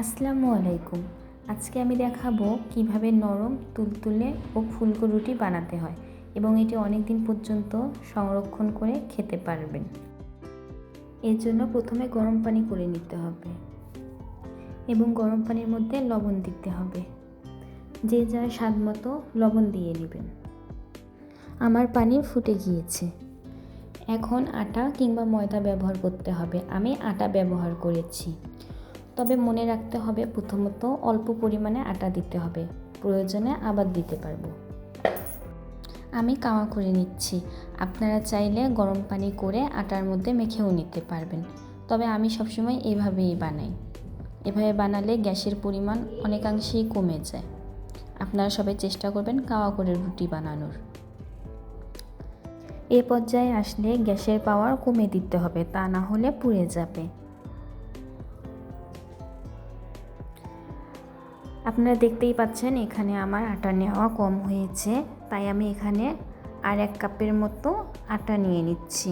আসসালামু আলাইকুম। আজকে আমি দেখাবো কিভাবে নরম তুলতুলে ও ফুলকো রুটি বানাতে হয় এবং এটি অনেক দিন পর্যন্ত সংরক্ষণ করে খেতে পারবেন। এর জন্য প্রথমে গরম পানি করে নিতে হবে এবং গরম পানির মধ্যে লবণ দিতে হবে। যে যার স্বাদ মতো লবণ দিয়ে নেবেন। আমার পানি ফুটে গিয়েছে। এখন আটা কিংবা ময়দা ব্যবহার করতে হবে। আমি আটা ব্যবহার করেছি। তবে মনে রাখতে হবে প্রথমত অল্প পরিমাণে আটা দিতে হবে, প্রয়োজনে আবার দিতে পারবো। আমি কাওয়া করে নিচ্ছি। আপনারা চাইলে গরম পানি করে আটার মধ্যে মেখেও নিতে পারবেন, তবে আমি সবসময় এভাবেই বানাই। এভাবে বানালে গ্যাসের পরিমাণ অনেকাংশেই কমে যায়। আপনারা সবাই চেষ্টা করবেন কাওয়া করে রুটি বানানোর। এ পর্যায়ে আসলে গ্যাসের পাওয়ার কমে দিতে হবে, তা না হলে পুড়ে যাবে। আপনারা দেখতেই পাচ্ছেন এখানে আমার আটা নেওয়া কম হয়েছে, তাই আমি এখানে আর 1 কাপের মতো আটা নিয়ে নিচ্ছি।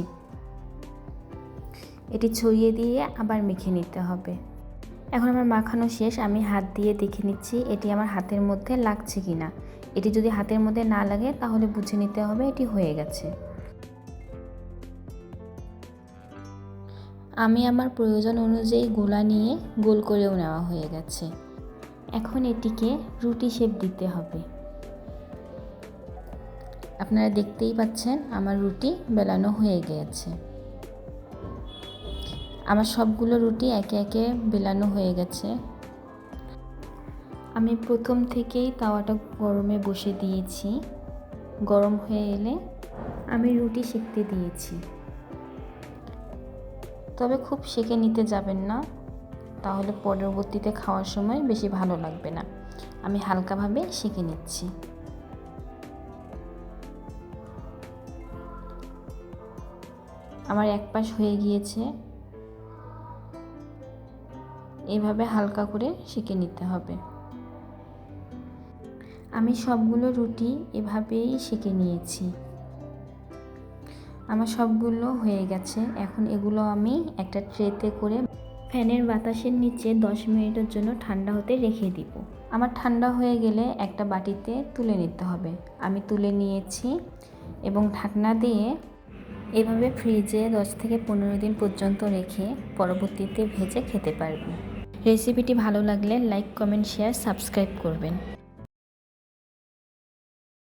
এটি ছড়িয়ে দিয়ে আবার মেখে নিতে হবে। এখন আমার মাখানো শেষ। আমি হাত দিয়ে দেখে নিচ্ছি এটি আমার হাতের মধ্যে লাগছে কিনা। এটি যদি হাতের মধ্যে না লাগে তাহলে বুঝে নিতে হবে এটি হয়ে গেছে। আমি আমার প্রয়োজন অনুযায়ী গোলা নিয়ে গোল করেও নেওয়া হয়ে গেছে। এখন এটিকে রুটি শেপ দিতে হবে। আপনারা দেখতেই পাচ্ছেন আমার রুটি বেলানো হয়ে গিয়েছে। আমার সবগুলো রুটি একে একে বেলানো হয়ে গেছে। আমি প্রথম থেকেই তাওয়াটা গরমে বসে দিয়েছি। গরম হয়ে এলে আমি রুটি সেঁকতে দিয়েছি। তবে খুব সেঁকে নিতে যাবেন না, তাহলে পরবর্তীতে খাওয়ার সময় বেশি ভালো লাগবে না। আমি হালকাভাবে সেঁকে নিচ্ছি। আমার এক পাশ হয়ে গিয়েছে। এভাবে হালকা করে সেঁকে নিতে হবে। আমি সবগুলো রুটি এভাবেই সেঁকে নিয়েছি। আমার সবগুলো হয়ে গেছে। এখন এগুলো আমি একটা ট্রেতে করে ফ্যানের বাতাসের নিচে 10 মিনিটের জন্য ঠান্ডা হতে রেখে দিব। আমার ঠান্ডা হয়ে গেলে একটা বাটিতে তুলে নিতে হবে। আমি তুলে নিয়েছি এবং ঢাকনা দিয়ে এভাবে ফ্রিজে 10 থেকে 15 দিন পর্যন্ত রেখে পরবর্তীতে ভেজে খেতে পারবেন। রেসিপিটি ভালো লাগলে লাইক, কমেন্ট, শেয়ার, সাবস্ক্রাইব করবেন।